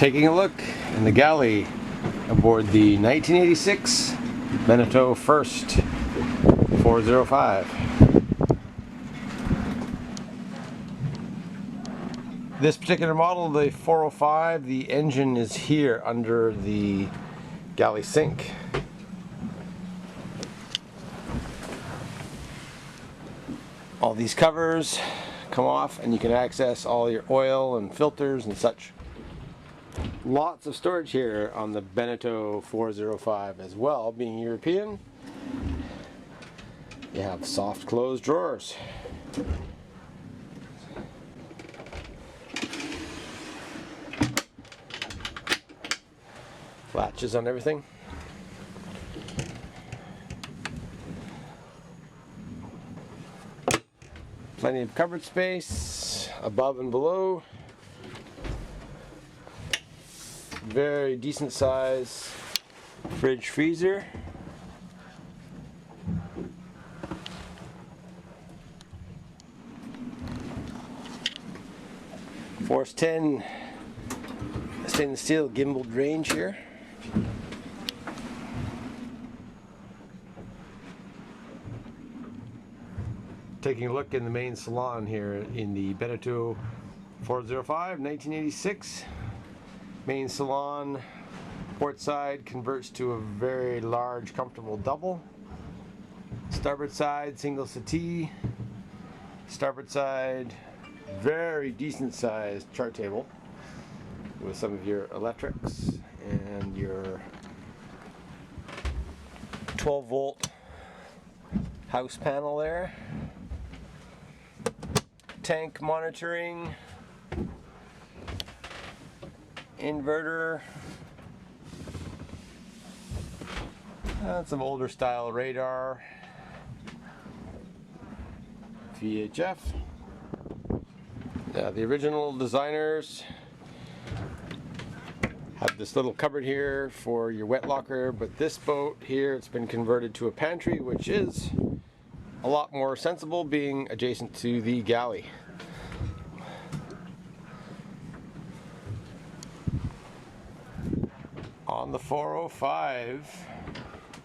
Taking a look in the galley aboard the 1986 Beneteau First 405. This particular model, the 405, the engine is here under the galley sink. All these covers come off and you can access all your oil and filters and such. Lots of storage here on the Beneteau 405 as well. Being European, you have soft closed drawers. Latches on everything. Plenty of cupboard space above and below. Very decent size fridge freezer. Force 10 stainless steel gimbaled range here. Taking a look in the main salon here in the Beneteau 405 1986. Main salon, port side converts to a very large, comfortable double. Starboard side, single settee. Starboard side, very decent sized chart table with some of your electrics and your 12-volt house panel there. Tank monitoring, inverter, and some older style radar, VHF. The original designers have this little cupboard here for your wet locker, but this boat here, it's been converted to a pantry, which is a lot more sensible being adjacent to the galley. On the 405,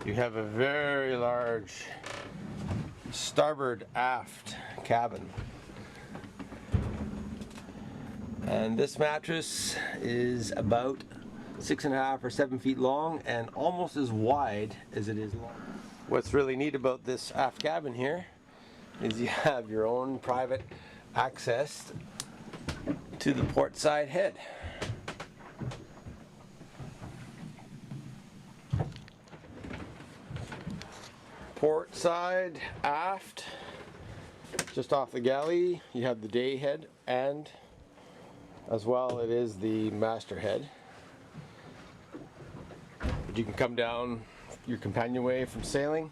you have a very large starboard aft cabin. And this mattress is about 6.5 or 7 feet long and almost as wide as it is long. What's really neat about this aft cabin here is you have your own private access to the port side head. Port side aft, just off the galley, you have the day head, and as well it is the master head. But you can come down your companionway from sailing.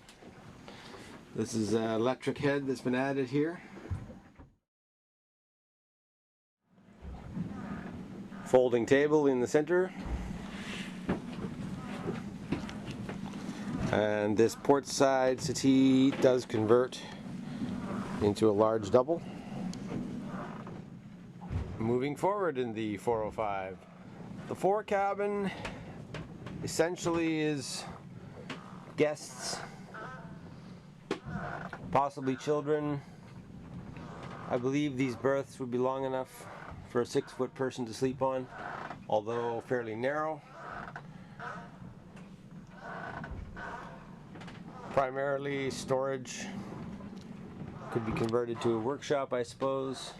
This is an electric head that's been added here. Folding table in the center. And this port side settee does convert into a large double. Moving forward in the 405, the fore cabin essentially is guests, possibly children. I believe these berths would be long enough for a 6-foot person to sleep on, although fairly narrow. Primarily storage, could be converted to a workshop, I suppose,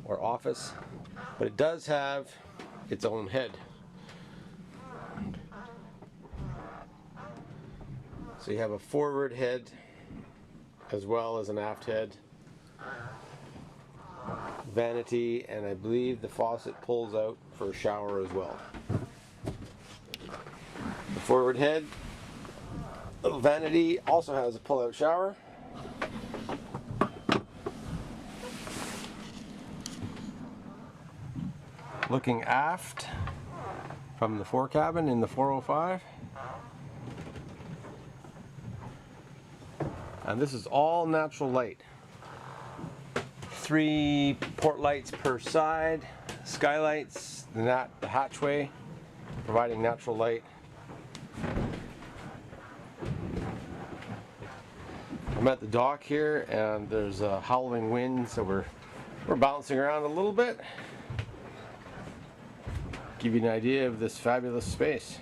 or office, but it does have its own head. So you have a forward head as well as an aft head, vanity, and I believe the faucet pulls out for a shower as well. The forward head, little vanity, also has a pull-out shower. Looking aft from the fore cabin in the 405. And this is all natural light. 3 port lights per side, skylights the hatchway, providing natural light. I'm at the dock here, and there's a howling wind, so we're bouncing around a little bit. Give you an idea of this fabulous space.